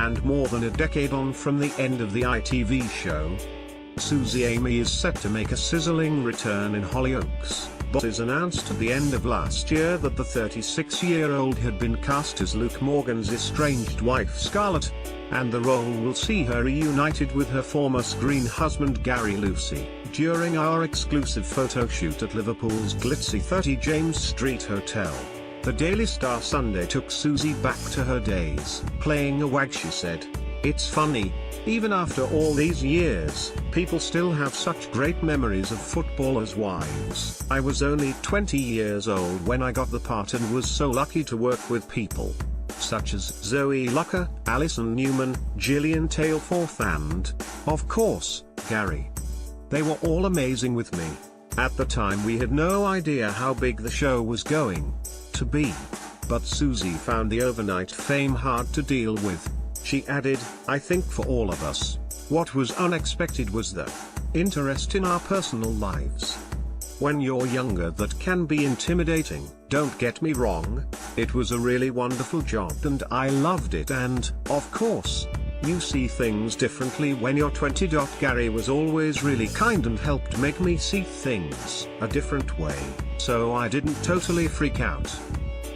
and more than a decade on from the end of the ITV show. Susie Amy is set to make a sizzling return in Hollyoaks. Bosses announced at the end of last year that the 36-year-old had been cast as Luke Morgan's estranged wife Scarlett, and the role will see her reunited with her former screen husband Gary Lucy. During our exclusive photo shoot at Liverpool's glitzy 30 James Street Hotel, the Daily Star Sunday took Susie back to her days playing a wag. She said, "It's funny, even after all these years, people still have such great memories of footballers' wives. I was only 20 years old when I got the part and was so lucky to work with people such as Zoe Lucker, Alison Newman, Gillian Tailforth and, of course, Gary. They were all amazing with me. At the time we had no idea how big the show was going to be. But Susie found the overnight fame hard to deal with." She added, "I think for all of us, what was unexpected was the interest in our personal lives. When you're younger, that can be intimidating, don't get me wrong. It was a really wonderful job and I loved it, and, of course, you see things differently when you're 20. Gary was always really kind and helped make me see things a different way, so I didn't totally freak out.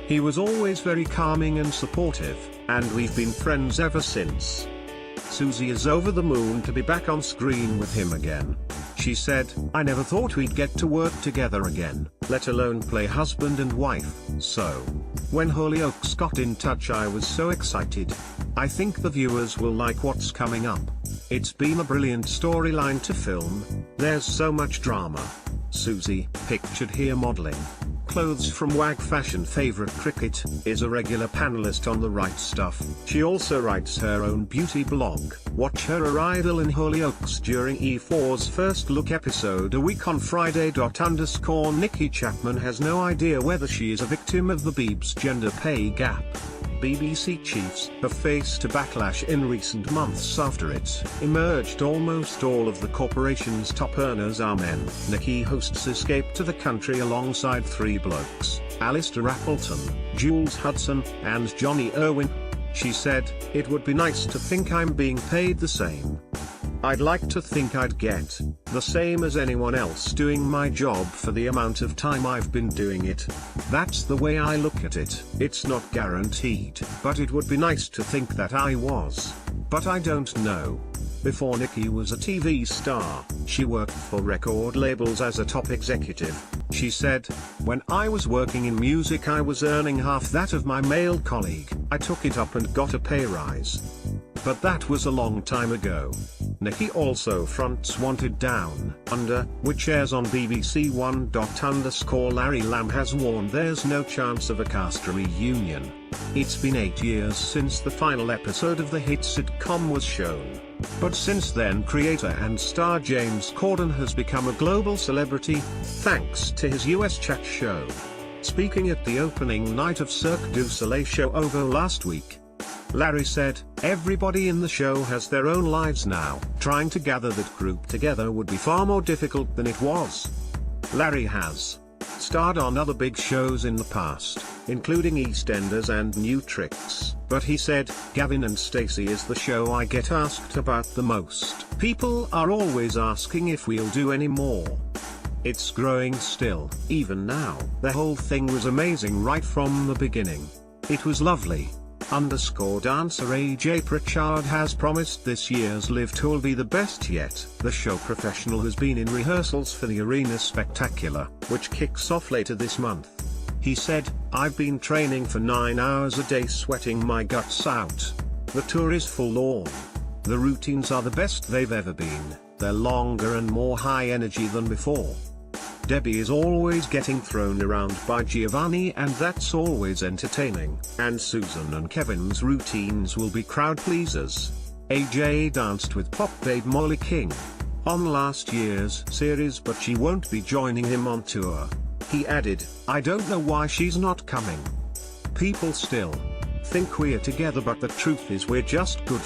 He was always very calming and supportive, and we've been friends ever since." Susie is over the moon to be back on screen with him again. She said, "I never thought we'd get to work together again, let alone play husband and wife, so when Hollyoaks got in touch I was so excited. I think the viewers will like what's coming up. It's been a brilliant storyline to film, there's so much drama." Susie, pictured here modeling clothes from Wag Fashion favorite cricket, is a regular panelist on The Right Stuff. She also writes her own beauty blog. Watch her arrival in Hollyoaks during E4's first look episode a week on Friday. Nikki Chapman has no idea whether she is a victim of the Biebs gender pay gap. BBC chiefs have faced a backlash in recent months after it emerged almost all of the corporation's top earners are men. Nikki hosts Escape to the Country alongside three blokes, Alistair Appleton, Jules Hudson, and Johnny Irwin. She said, "It would be nice to think I'm being paid the same. I'd like to think I'd get the same as anyone else doing my job for the amount of time I've been doing it. That's the way I look at it. It's not guaranteed, but it would be nice to think that I was. But I don't know." Before Nikki was a TV star, she worked for record labels as a top executive. She said, "When I was working in music I was earning half that of my male colleague. I took it up and got a pay rise. But that was a long time ago." Nikki also fronts Wanted Down Under, which airs on BBC One. Larry Lamb has warned there's no chance of a cast reunion. It's been 8 years since the final episode of the hit sitcom was shown. But since then creator and star James Corden has become a global celebrity, thanks to his US chat show. Speaking at the opening night of Cirque du Soleil show OVO last week, Larry said, "Everybody in the show has their own lives now. Trying to gather that group together would be far more difficult than it was." Larry has starred on other big shows in the past, including EastEnders and New Tricks, but he said, "Gavin and Stacey is the show I get asked about the most. People are always asking if we'll do any more. It's growing still, even now. The whole thing was amazing right from the beginning. It was lovely." Dancer AJ Pritchard has promised this year's Live Tour will be the best yet. The show professional has been in rehearsals for the Arena Spectacular, which kicks off later this month. He said, "I've been training for 9 hours a day, sweating my guts out. The tour is full on. The routines are the best they've ever been. They're longer and more high energy than before. Debbie is always getting thrown around by Giovanni and that's always entertaining. And Susan and Kevin's routines will be crowd pleasers." AJ danced with pop babe Molly King on last year's series, but she won't be joining him on tour. He added, "I don't know why she's not coming. People still think we're together, but the truth is we're just good